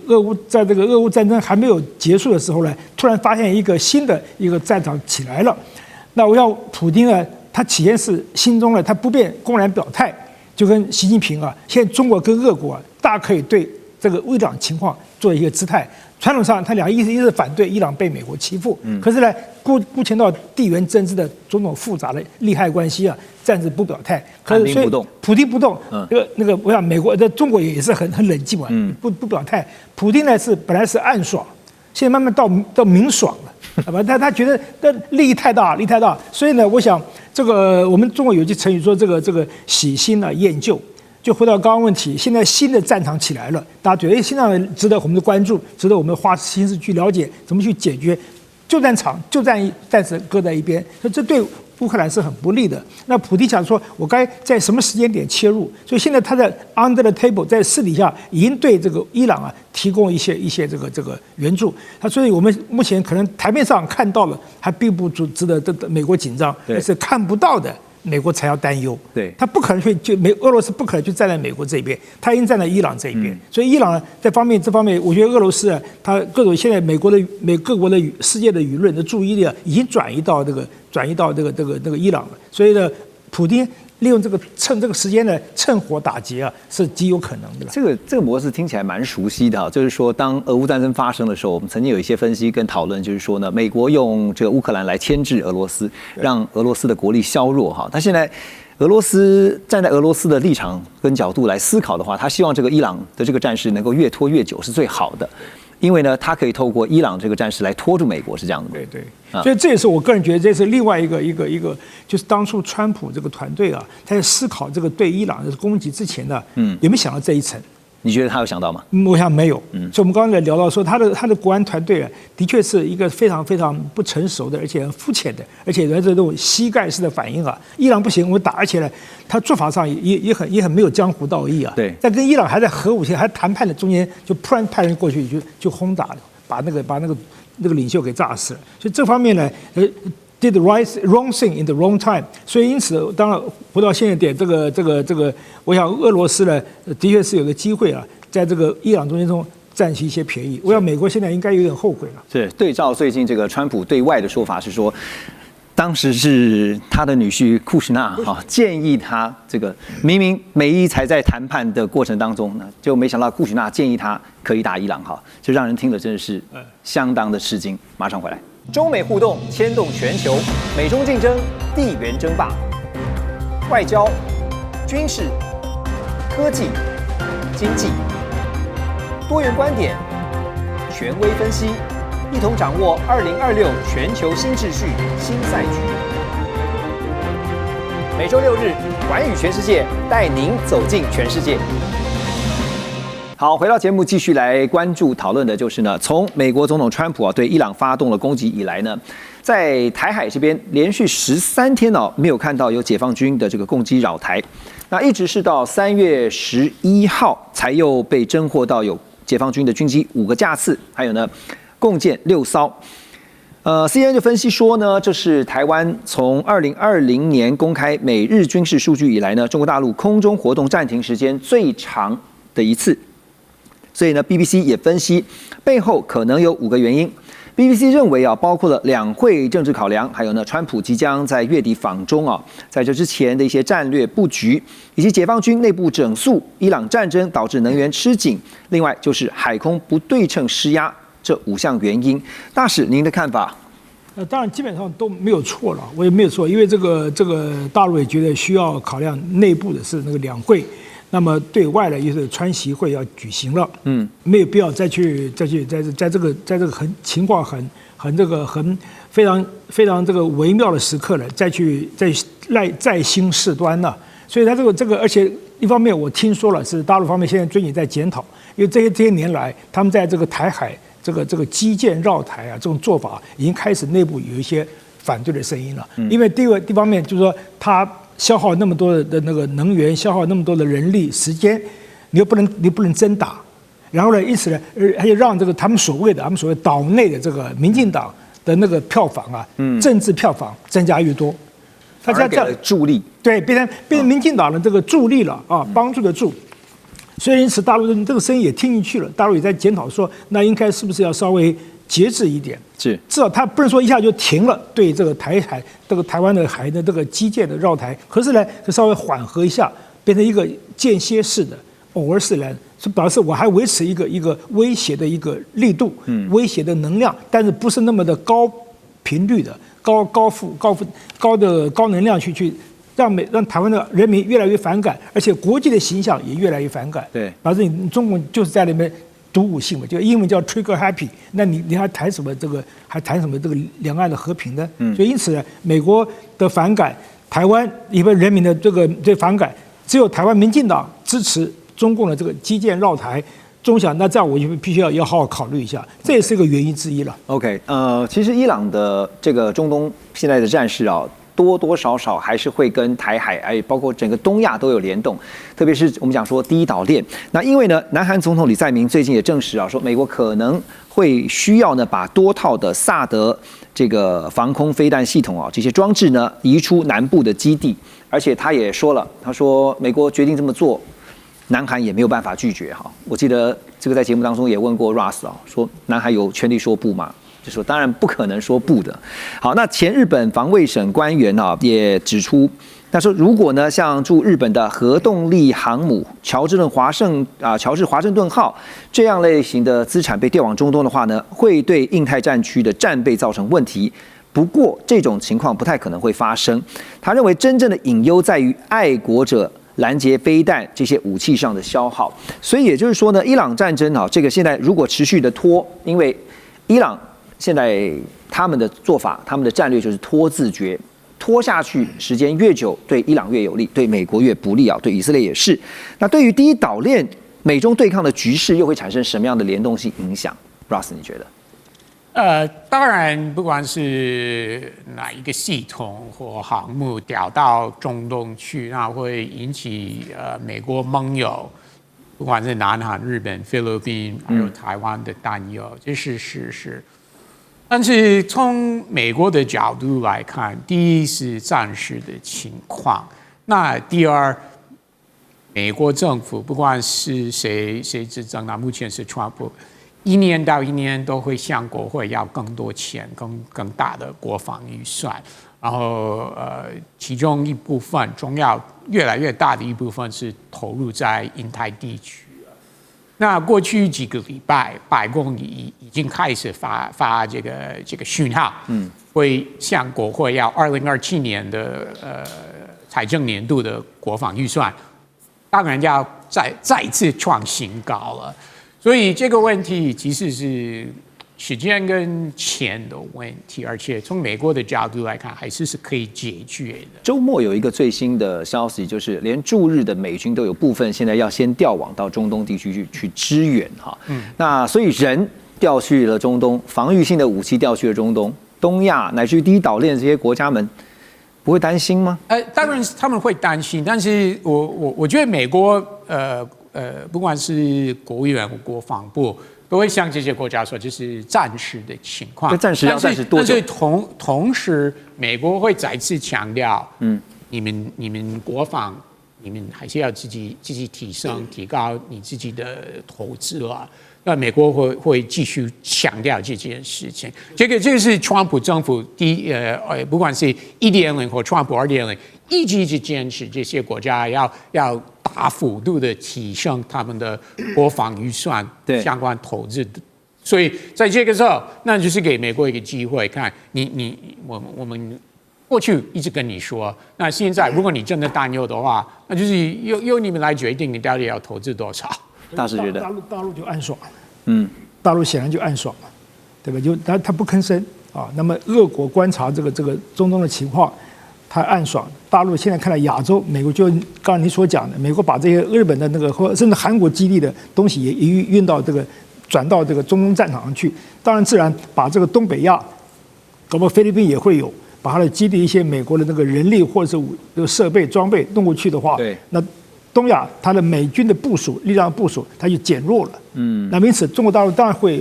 俄乌战争还没有结束的时候呢，突然发现一个新的一个战场起来了。那我要普丁呢，他起先是心中呢，他不便公然表态，就跟习近平啊，现在中国跟俄国啊，大可以对这个伊朗情况做一个姿态。传统上，他俩一直反对伊朗被美国欺负，可是呢，顾全到地缘政治的种种复杂的利害关系啊，暂时不表态。可是所以普丁不动，我想美国中国也是很冷静嘛，不表态。普丁呢本来是暗爽，现在慢慢到明爽了，好吧？他觉得利益太大，所以呢，我想这个我们中国有句成语说这个喜新厌旧。就回到刚刚问题，现在新的战场起来了，大家觉得新战场值得我们的关注，值得我们花心思去了解怎么去解决。旧战场暂时搁在一边，所以这对乌克兰是很不利的。那普丁想说，我该在什么时间点切入？所以现在他在 under the table， 在私底下已经对这个伊朗啊提供一些这个援助。所以我们目前可能台面上看到了，还并不值得美国紧张，但是看不到的。美国才要担忧，对，他不可能俄罗斯不可能就站在美国这一边，他已经站在伊朗这一边，所以伊朗这方面，我觉得俄罗斯啊，他各种现在各国的世界的舆论的注意力啊，已经转移到这个伊朗了，所以呢，普丁利用趁这个时间呢，趁火打劫啊，是极有可能的。这个模式听起来蛮熟悉的啊，就是说，当俄乌战争发生的时候，我们曾经有一些分析跟讨论，就是说呢，美国用这个乌克兰来牵制俄罗斯，让俄罗斯的国力削弱哈。他现在俄罗斯站在俄罗斯的立场跟角度来思考的话，他希望这个伊朗的这个战事能够越拖越久是最好的。因为呢，他可以透过伊朗这个战事来拖住美国，是这样的吗？对，所以这也是我个人觉得，这是另外一个，就是当初川普这个团队啊，他在思考这个对伊朗的攻击之前呢，有没有想到这一层？你觉得他有想到吗？我想没有。所以我们刚才聊到说，他的国安团队啊，的确是一个非常非常不成熟的，而且很肤浅的，而且这种膝盖式的反应啊。伊朗不行，我打，而且呢，他做法上也很没有江湖道义啊。对，在跟伊朗还在核武器还谈判的中间，就突然派人过去就轰打了，把那个领袖给炸死了。所以这方面呢，did the wrong thing in the wrong time， 所以因此，当然回到现在点，这个，我想俄罗斯呢，的确是有个机会啊，在这个伊朗中占取一些便宜。我想美国现在应该有点后悔了。是对照最近这个川普对外的说法是说，当时是他的女婿库什纳建议他这个明明美伊才在谈判的过程当中呢，就没想到库什纳建议他可以打伊朗就让人听了真的是相当的吃惊。马上回来。中美互动牵动全球，美中竞争，地缘争霸，外交、军事、科技、经济，多元观点，权威分析，一同掌握2026全球新秩序、新赛局。每周6日，寰宇全世界带您走进全世界。好，回到节目继续来关注讨论的就是呢，从美国总统川普对伊朗发动了攻击以来呢，在台海这边连续13天没有看到有解放军的这个攻击扰台，那一直是到3月11号才又被侦获到有解放军的军机5个架次，还有呢共建6艘。CNN 就分析说呢，这是台湾从2020年公开美日军事数据以来呢，中国大陆空中活动暂停时间最长的一次。所以呢 ，BBC 也分析背后可能有5个原因。BBC 认为包括了两会政治考量，还有呢，川普即将在月底访中在这之前的一些战略布局，以及解放军内部整肃、伊朗战争导致能源吃紧，另外就是海空不对称施压这5项原因。大使，您的看法？当然基本上都没有错了，我也没有错，因为这个大陆也觉得需要考量内部的是那个两会。那么对外呢，就是川习会要举行了，没有必要再去在这个情况很非常这个微妙的时刻了，再兴事端了。所以他这个，而且一方面我听说了是大陆方面现在最近在检讨，因为这些年来他们在这个台海这个基建绕台啊这种做法已经开始内部有一些反对的声音了，因为第一方面就是说他消耗那么多的那个能源，消耗那么多的人力时间，你不能真打，然后呢，因此呢，还有让这个他们所谓岛内的这个民进党的那个票房啊，政治票房增加越多，他这样助力，对，变成民进党的这个助力了啊，帮助的助。所以因此大陆这个声音也听进去了，大陆也在检讨说，那应该是不是要稍微节制一点，是至少他不能说一下就停了对这个台湾的海的这个基建的绕台，可是呢，就稍微缓和一下，变成一个间歇式的、偶尔式来，是表示我还维持一个威胁的一个力度，威胁的能量，但是不是那么的高频率的、高能量去让台湾的人民越来越反感，而且国际的形象也越来越反感。对，表示你中共就是在里面独舞性嘛，就英文叫 trigger happy， 那你还谈什么这个两岸的和平呢？所以因此呢，美国的反感，台湾一般人民的这反感，只有台湾民进党支持中共的这个基建绕台。中想，那这样我就必须要好好考虑一下，这也是一个原因之一了。OK， 其实伊朗的这个中东现在的战事啊，多多少少还是会跟台海，包括整个东亚都有联动，特别是我们讲说第一岛链。那因为呢，南韩总统李在明最近也证实啊，说美国可能会需要呢把多套的萨德这个防空飞弹系统啊这些装置呢移出南部的基地，而且他也说了，他说美国决定这么做。南韩也没有办法拒绝哈，我记得这个在节目当中也问过 Russ 啊，说南韩有权利说不吗？就说当然不可能说不的。好，那前日本防卫省官员啊也指出，他说如果呢像驻日本的核动力航母乔治华盛顿号这样类型的资产被调往中东的话呢，会对印太战区的战备造成问题。不过这种情况不太可能会发生。他认为真正的隐忧在于爱国者拦截飞弹这些武器上的消耗，所以也就是说呢，伊朗战争啊，这个现在如果持续的拖，因为伊朗现在他们的做法，他们的战略就是拖自决，拖下去时间越久，对伊朗越有利，对美国越不利啊，对以色列也是。那对于第一岛链美中对抗的局势，又会产生什么样的联动性影响 ？Russ， 你觉得？当然，不管是哪一个系统或航母调到中东去，那会引起美国盟友，不管是南韩、日本、菲律宾还有台湾的担忧，这是事实。但是从美国的角度来看，第一是战时的情况，那第二，美国政府不管是谁执政，那目前是川普。一年到一年都会向国会要更多钱、更大的国防预算，然后其中一部分重要、越来越大的一部分是投入在印太地区。那过去几个礼拜，白宫已经开始发这个讯号，会向国会要2027年的财政年度的国防预算，当然要再次创新高了。所以这个问题其实是时间跟钱的问题，而且从美国的角度来看，还是可以解决的。周末有一个最新的消息，就是连驻日的美军都有部分现在要先调往到中东地区去支援哈。那所以人调去了中东，防御性的武器调去了中东，东亚乃至于第一岛链这些国家们不会担心吗？当然他们会担心，但是我觉得美国不管是国务院或国防部，都会向这些国家说这是暂时的情况。暂时多久？但是同时，美国会再次强调，你们国防，你们还是要自己提高你自己的投资啊。那美国会继续强调这件事情。这个是川普政府不管是1.0或川普2.0，一直坚持这些国家要大幅度的提升他们的国防预算相关投资，所以在这个时候，那就是给美国一个机会，看我们过去一直跟你说，那现在如果你真的担忧的话，那就是由你们来决定你到底要投资多少。大师觉得大陆就暗爽，大陆显然就暗爽了，对吧？就他不吭声啊。那么俄国观察这个中东的情况，他暗爽。大陆现在看到亚洲，美国就刚才你所讲的，美国把这些日本的那个或甚至韩国基地的东西也运到转到这个中东战场上去。当然，自然把这个东北亚，搞不好菲律宾也会有，把它的基地一些美国的那个人力或者是设备装备弄过去的话，对，那东亚它的美军的部署力量部署，它就减弱了。那因此中国大陆当然会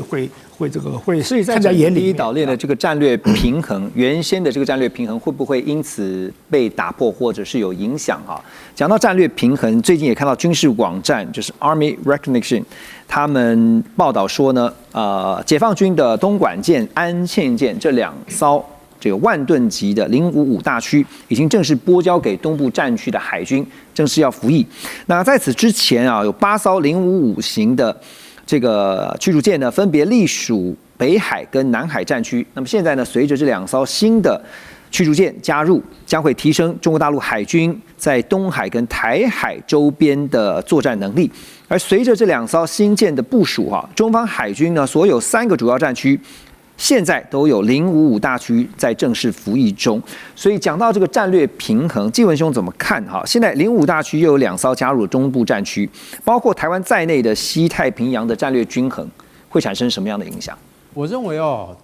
看在眼里。第一岛链的这个战略平衡，原先的这个战略平衡会不会因此被打破，或者是有影响啊？讲到战略平衡，最近也看到军事网站就是 Army Recognition， 他们报道说呢，解放军的东莞舰、安庆舰这2艘这个万吨级的055大驱已经正式拨交给东部战区的海军，正式要服役。那在此之前啊，有8艘055型的这个驱逐舰呢，分别隶属北海跟南海战区。那么现在呢，随着这2艘新的驱逐舰加入，将会提升中国大陆海军在东海跟台海周边的作战能力。而随着这2艘新舰的部署啊，中方海军呢，所有3个主要战区现在都有055大驱在正式服役中。所以讲到这个战略平衡，纪文兄怎么看哈？现在055大驱又有2艘加入了中部战区，包括台湾在内的西太平洋的战略均衡会产生什么样的影响？我认为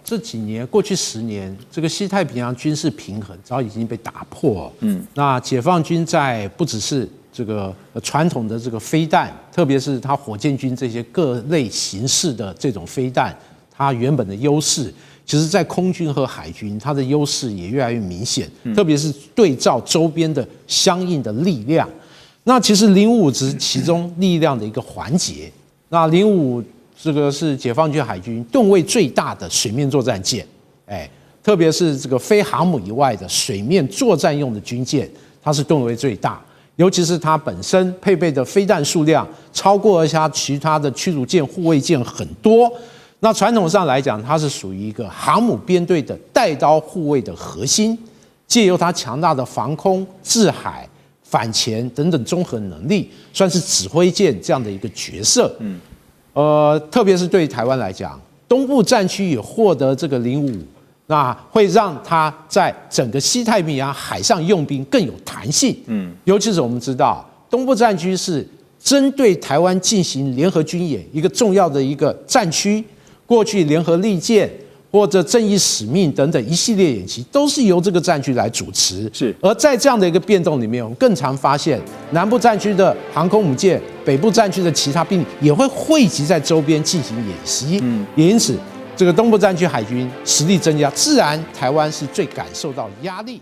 这几年过去10年，这个西太平洋军事平衡早已经被打破。那解放军在不只是这个传统的这个飞弹，特别是它火箭军这些各类形式的这种飞弹，它原本的优势，其实在空军和海军，它的优势也越来越明显。特别是对照周边的相应的力量，那其实055只是其中力量的一个环节。那055这个是解放军海军吨位最大的水面作战舰，特别是这个非航母以外的水面作战用的军舰，它是吨位最大，尤其是它本身配备的飞弹数量超过它其他的驱逐舰、护卫舰很多。那传统上来讲，它是属于一个航母编队的带刀护卫的核心，借由它强大的防空、制海、反潜等等综合能力，算是指挥舰这样的一个角色。特别是对于台湾来讲，东部战区也获得这个055，那会让它在整个西太平洋海上用兵更有弹性。尤其是我们知道，东部战区是针对台湾进行联合军演一个重要的一个战区。过去联合利剑或者正义使命等等一系列演习，都是由这个战区来主持。是，而在这样的一个变动里面，我们更常发现南部战区的航空母舰、北部战区的其他兵力也会汇集在周边进行演习。也因此，这个东部战区海军实力增加，自然台湾是最感受到压力。